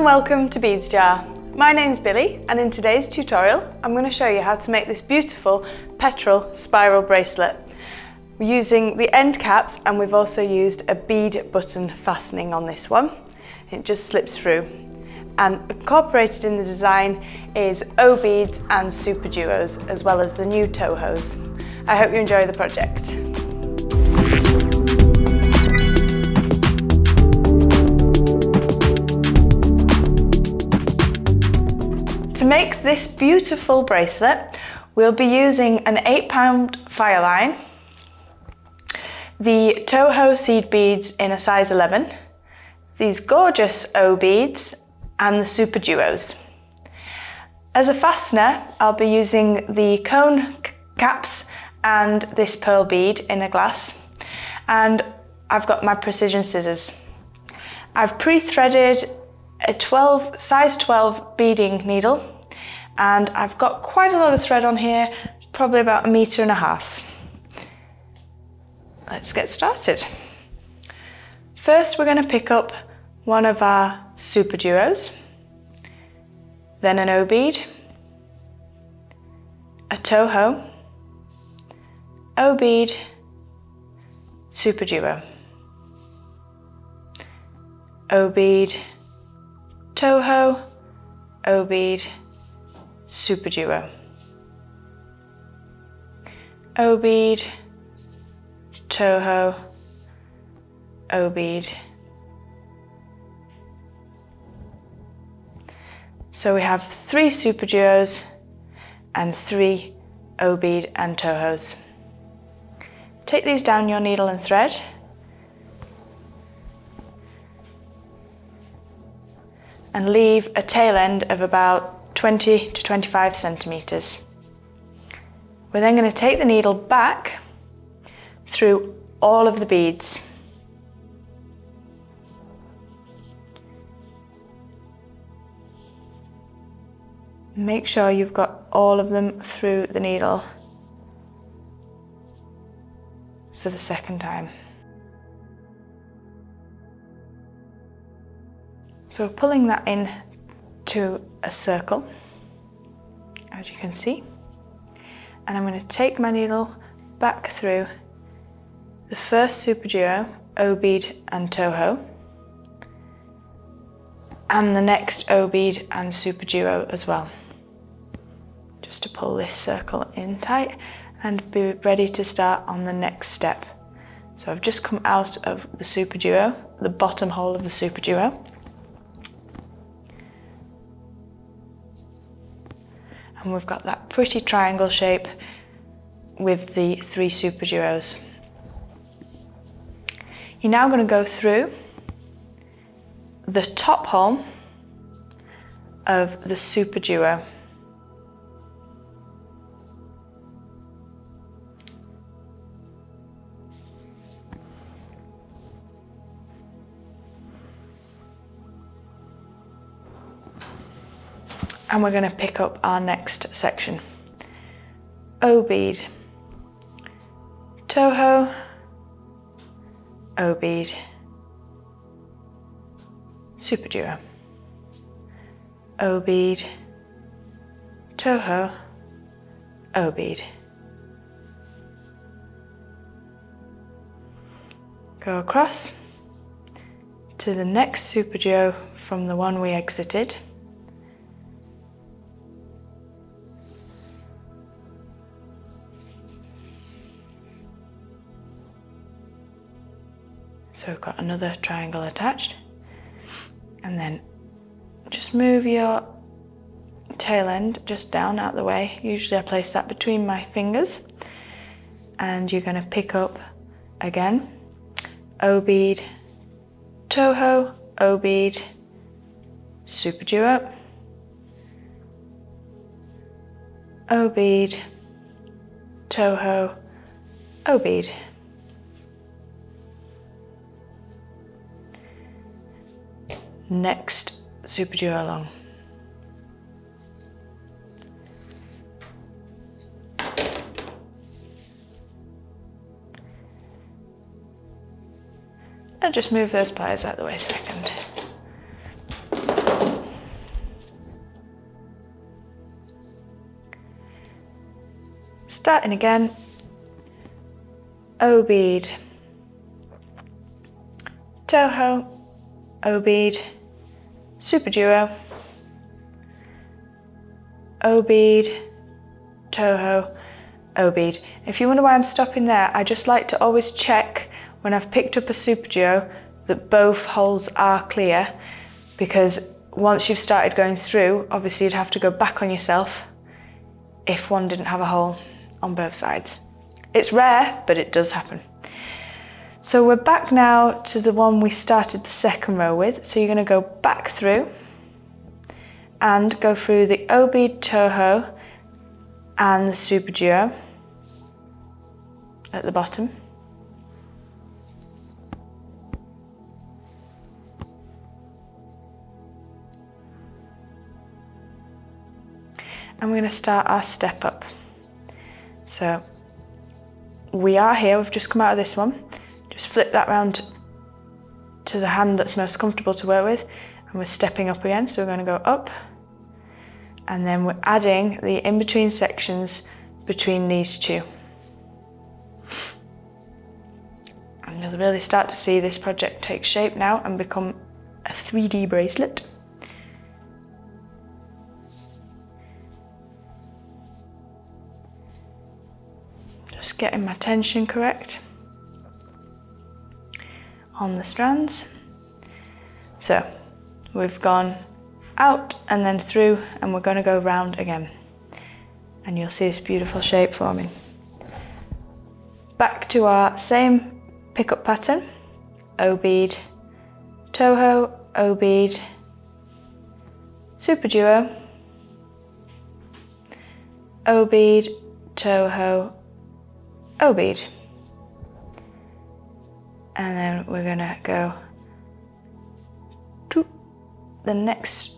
and welcome to Beads Jar. My name's Billy, and in today's tutorial I'm going to show you how to make this beautiful petrol spiral bracelet. We're using the end caps, and we've also used a bead button fastening on this one. It just slips through. And incorporated in the design is O beads and super duos, as well as the new toe hose. I hope you enjoy the project. To make this beautiful bracelet, we'll be using an 8-pound fire line, the Toho seed beads in a size 11, these gorgeous O beads, and the super duos. As a fastener, I'll be using the cone caps and this pearl bead in a glass, and I've got my precision scissors. I've pre-threaded a size 12 beading needle, and I've got quite a lot of thread on here, probably about 1.5 meters. Let's get started. First, we're going to pick up one of our super duos, then an O bead, a Toho, O bead, super duo, O bead, Toho, O bead, super duo, O bead, Toho, O bead. So we have 3 super duos and 3 O bead and Tohos. Take these down your needle and thread, and leave a tail end of about 20 to 25 centimeters. We're then going to take the needle back through all of the beads. Make sure you've got all of them through the needle for the second time. So we're pulling that in to a circle, as you can see, and I'm going to take my needle back through the first super duo, O bead and Toho, and the next O bead and super duo as well, just to pull this circle in tight and be ready to start on the next step. So I've just come out of the super duo, the bottom hole of the super duo, and we've got that pretty triangle shape with the 3 super duos. You're now going to go through the top hole of the super duo. And we're going to pick up our next section. O bead, Toho, O bead, super duo, O bead, Toho, O bead. Go across to the next super duo from the one we exited. So we've got another triangle attached, and then just move your tail end just down out the way. Usually I place that between my fingers, and you're going to pick up again O bead, Toho, O bead, super duo, O bead, Toho, O bead. Next super duo along. I'll just move those pliers out of the way a second. starting again, O bead, toho, O bead, super duo, O bead, toho, O bead. If you wonder why I'm stopping there, I just like to always check when I've picked up a super duo that both holes are clear, because once you've started going through, obviously you'd have to go back on yourself if one didn't have a hole on both sides. It's rare, but it does happen. So we're back now to the one we started the second row with. So you're going to go back through and go through the O bead, toho and the super duo at the bottom. And we're going to start our step up. So we are here, we've just come out of this one. Just flip that round to the hand that's most comfortable to work with, and we're stepping up again. So we're going to go up, and then we're adding the in-between sections between these two. And you'll really start to see this project take shape now and become a 3D bracelet. Just getting my tension correct on the strands. So we've gone out and then through, and we're going to go round again, and you'll see this beautiful shape forming. Back to our same pickup pattern, O bead, toho, O bead, super duo, O bead, toho, O bead, and then we're going to go to the next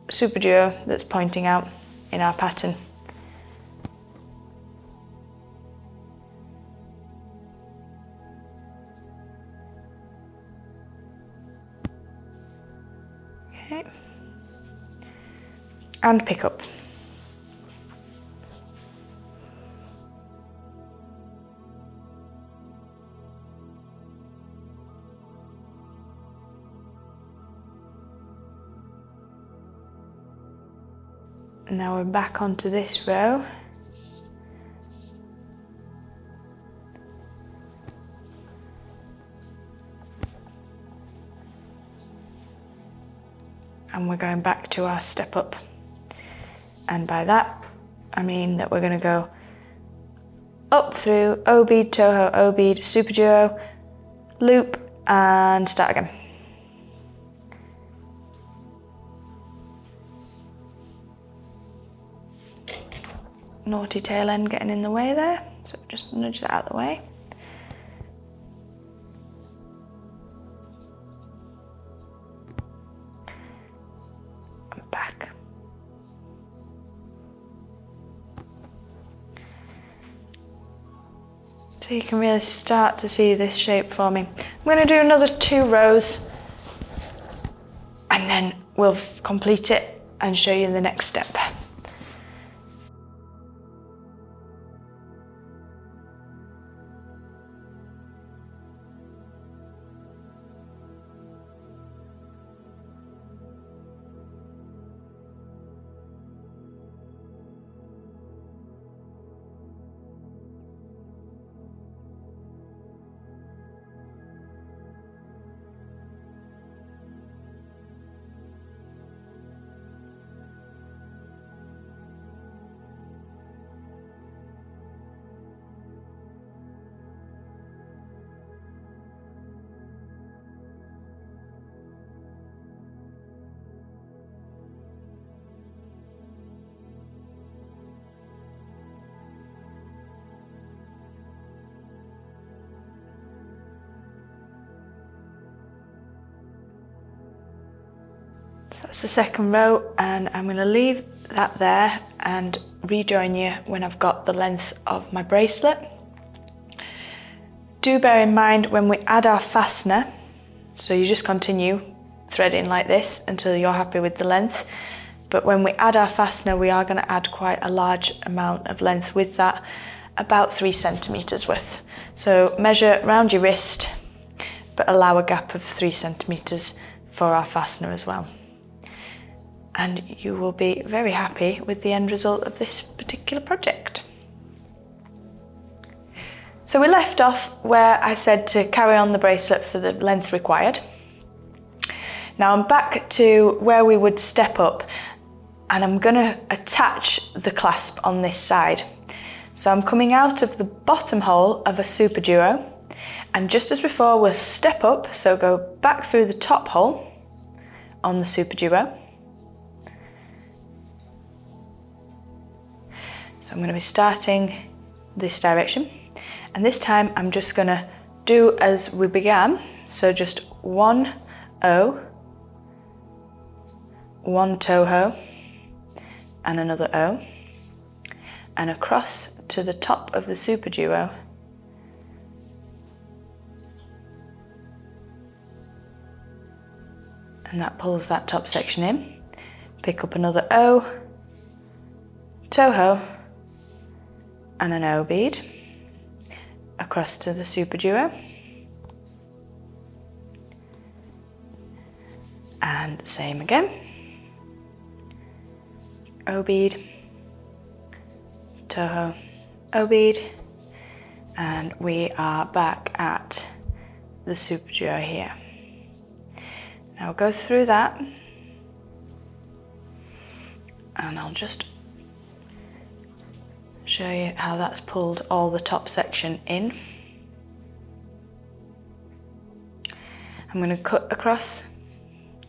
super duo that's pointing out in our pattern. Okay, and pick up. Now we're back onto this row. And we're going back to our step up. And by that, I mean that we're going to go up through O bead, toho, O bead, super duo, loop, and start again. Naughty tail end getting in the way there, so just nudge that out of the way. And back. So you can really start to see this shape forming. I'm going to do another 2 rows, and then we'll complete it and show you the next step. So that's the second row, and I'm going to leave that there and rejoin you when I've got the length of my bracelet. Do bear in mind when we add our fastener, so you just continue threading like this until you're happy with the length, but when we add our fastener, we are going to add quite a large amount of length with that, about 3 centimetres worth. So measure round your wrist, but allow a gap of 3 centimetres for our fastener as well. And you will be very happy with the end result of this particular project. So we left off where I said to carry on the bracelet for the length required. Now I'm back to where we would step up, and I'm going to attach the clasp on this side. So I'm coming out of the bottom hole of a super duo, and just as before we'll step up, so go back through the top hole on the super duo. So I'm going to be starting this direction, and this time I'm just going to do as we began, so just 1 O, 1 toho, and another O, and across to the top of the super duo, and that pulls that top section in. Pick up another O, toho, and an O bead across to the super duo, and same again, O bead, toho, O bead, and we are back at the super duo here. Now we'll go through that, and I'll just show you how that's pulled all the top section in. I'm going to cut across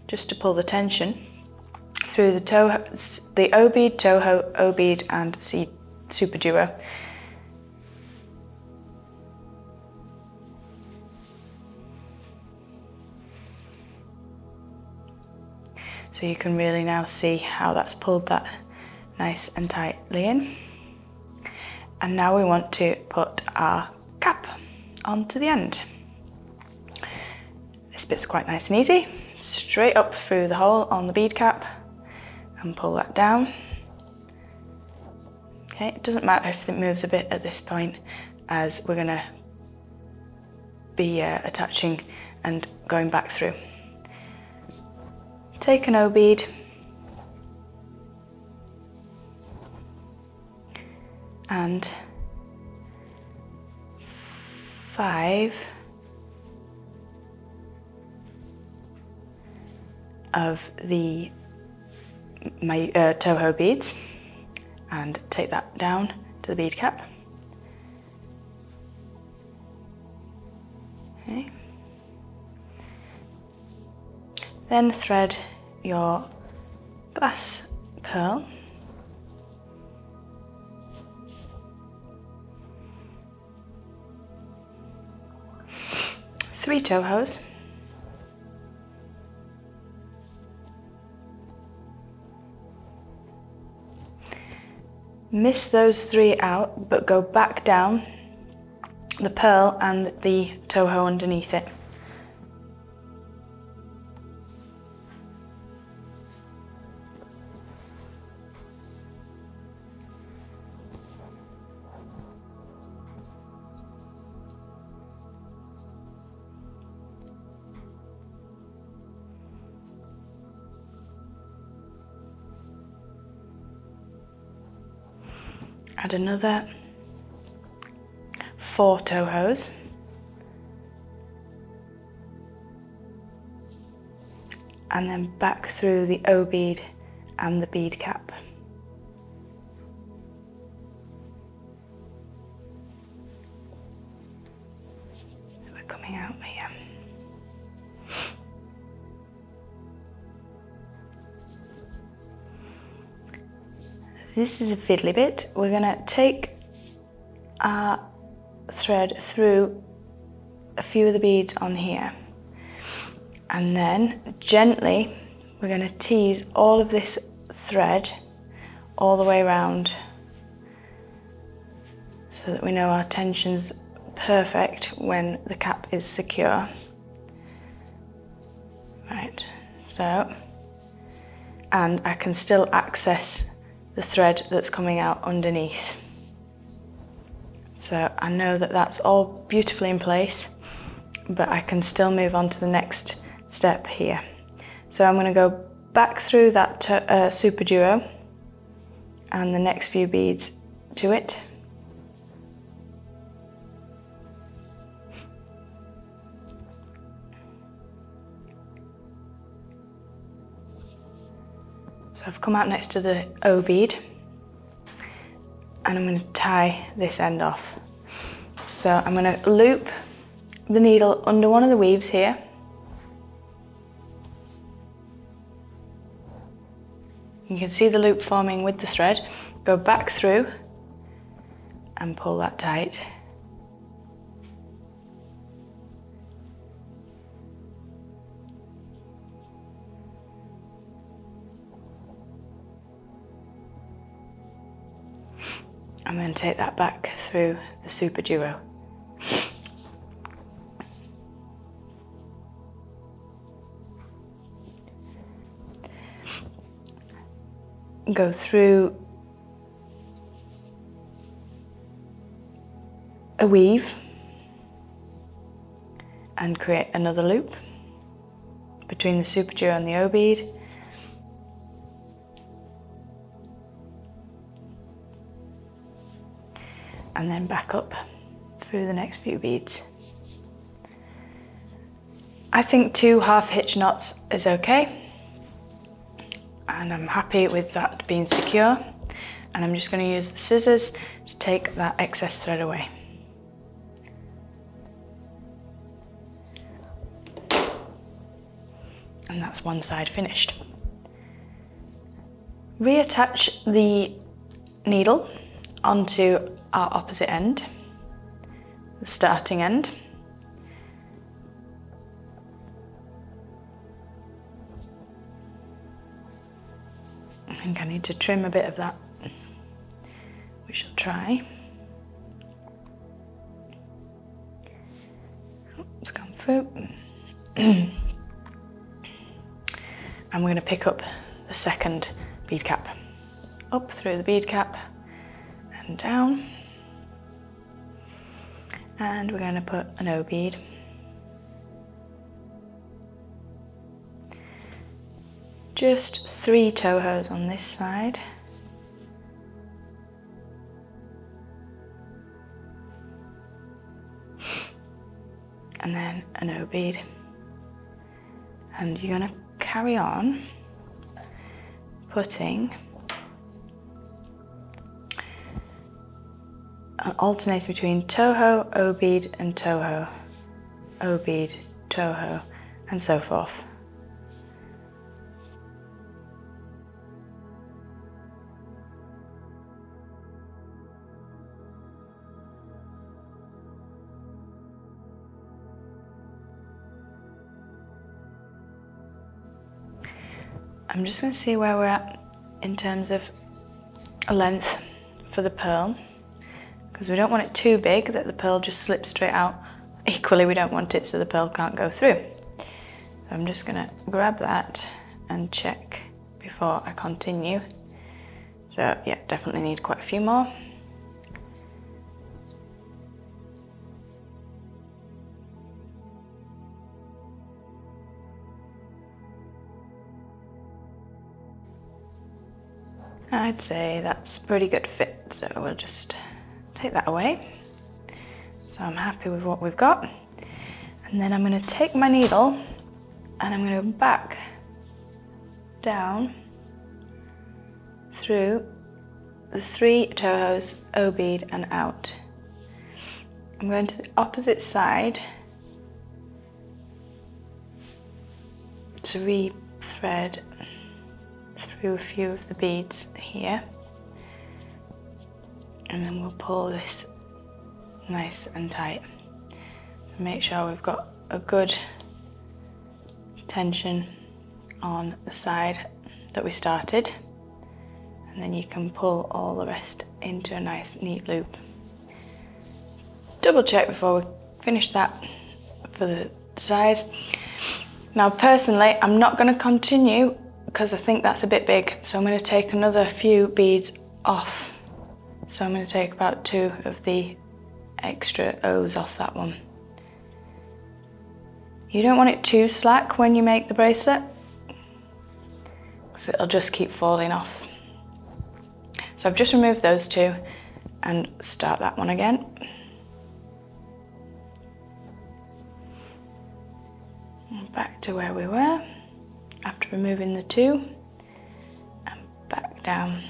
just to pull the tension through the O bead, toho, O bead, and super duo. So you can really now see how that's pulled that nice and tightly in. And now we want to put our cap onto the end. This bit's quite nice and easy. Straight up through the hole on the bead cap and pull that down. Okay, it doesn't matter if it moves a bit at this point, as we're going to be attaching and going back through. Take an O bead and 5 of my toho beads, and take that down to the bead cap. Okay. Then thread your glass pearl three tohos, miss those 3 out, but go back down the pearl and the toho underneath it. Add another 4 tohos, and then back through the O bead and the bead cap. We're coming out here. This is a fiddly bit. We're going to take our thread through a few of the beads on here, and then gently we're going to tease all of this thread all the way around so that we know our tension's perfect when the cap is secure. Right, so and I can still access the thread that's coming out underneath. So I know that that's all beautifully in place, but I can still move on to the next step here. So I'm going to go back through that super duo and the next few beads to it. So I've come out next to the O bead and I'm going to tie this end off. So I'm going to loop the needle under one of the weaves here. You can see the loop forming with the thread. Go back through and pull that tight. I'm going to take that back through the super duo. Go through a weave and create another loop between the super duo and the O bead. And then back up through the next few beads. I think 2 half hitch knots is okay, and I'm happy with that being secure, and I'm just going to use the scissors to take that excess thread away. And that's one side finished. Reattach the needle onto our opposite end, the starting end. I think I need to trim a bit of that. We shall try. Oh, it's gone through. And we're going to pick up the second bead cap. Up through the bead cap and down. And we're going to put an O bead. Just 3 toe holes on this side. And then an O bead. And you're going to carry on putting, alternate between toe-ho, O bead and toe-ho, O bead, toe-ho, and so forth. I'm just going to see where we're at in terms of a length for the pearl, because we don't want it too big that the pearl just slips straight out. Equally, we don't want it so the pearl can't go through. So I'm just going to grab that and check before I continue. So yeah, definitely need quite a few more. I'd say that's a pretty good fit, so we'll just take that away. So I'm happy with what we've got. And then I'm going to take my needle and I'm going to go back, down, through the 3 toe holes, O bead and out. I'm going to the opposite side to re-thread through a few of the beads here, and then we'll pull this nice and tight. Make sure we've got a good tension on the side that we started, and then you can pull all the rest into a nice neat loop. Double check before we finish that for the size. Now personally, I'm not going to continue because I think that's a bit big. So I'm going to take another few beads off. So I'm going to take about 2 of the extra O's off that one. You don't want it too slack when you make the bracelet, because it'll just keep falling off. So I've just removed those 2 and start that one again. And back to where we were after removing the 2 and back down.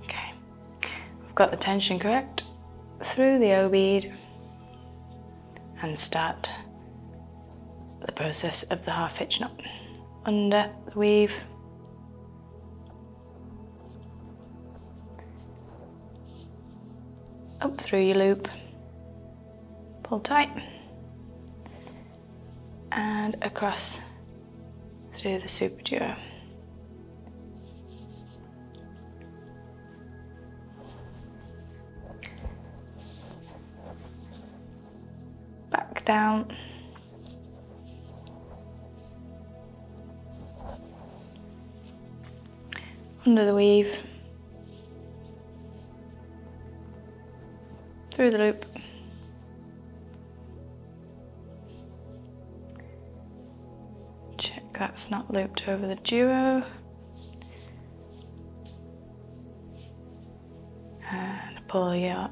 Okay, I've got the tension correct. Through the O bead and start the process of the half hitch knot. Under the weave, up through your loop, pull tight, and across through the super duo. Back down, under the weave, through the loop, check that's not looped over the duo, and pull your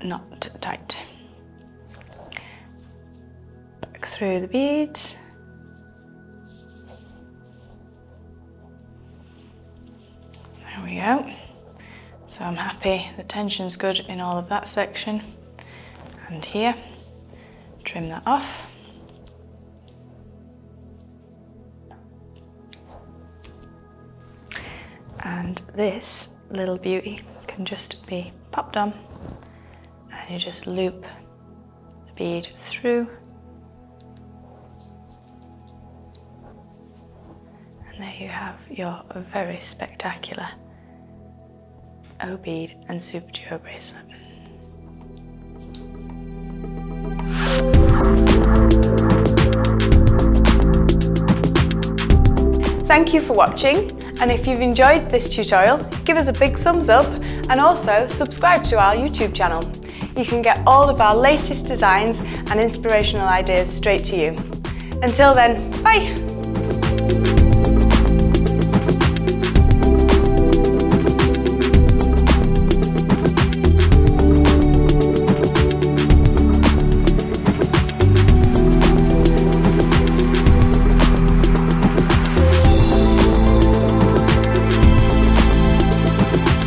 knot tight. Back through the beads, there we go. So I'm happy, the tension's good in all of that section. And here, trim that off. And this little beauty can just be popped on, and you just loop the bead through. And there you have your very spectacular O bead and super duo bracelet. Thank you for watching, and if you've enjoyed this tutorial, give us a big thumbs up and also subscribe to our YouTube channel. You can get all of our latest designs and inspirational ideas straight to you. Until then, bye!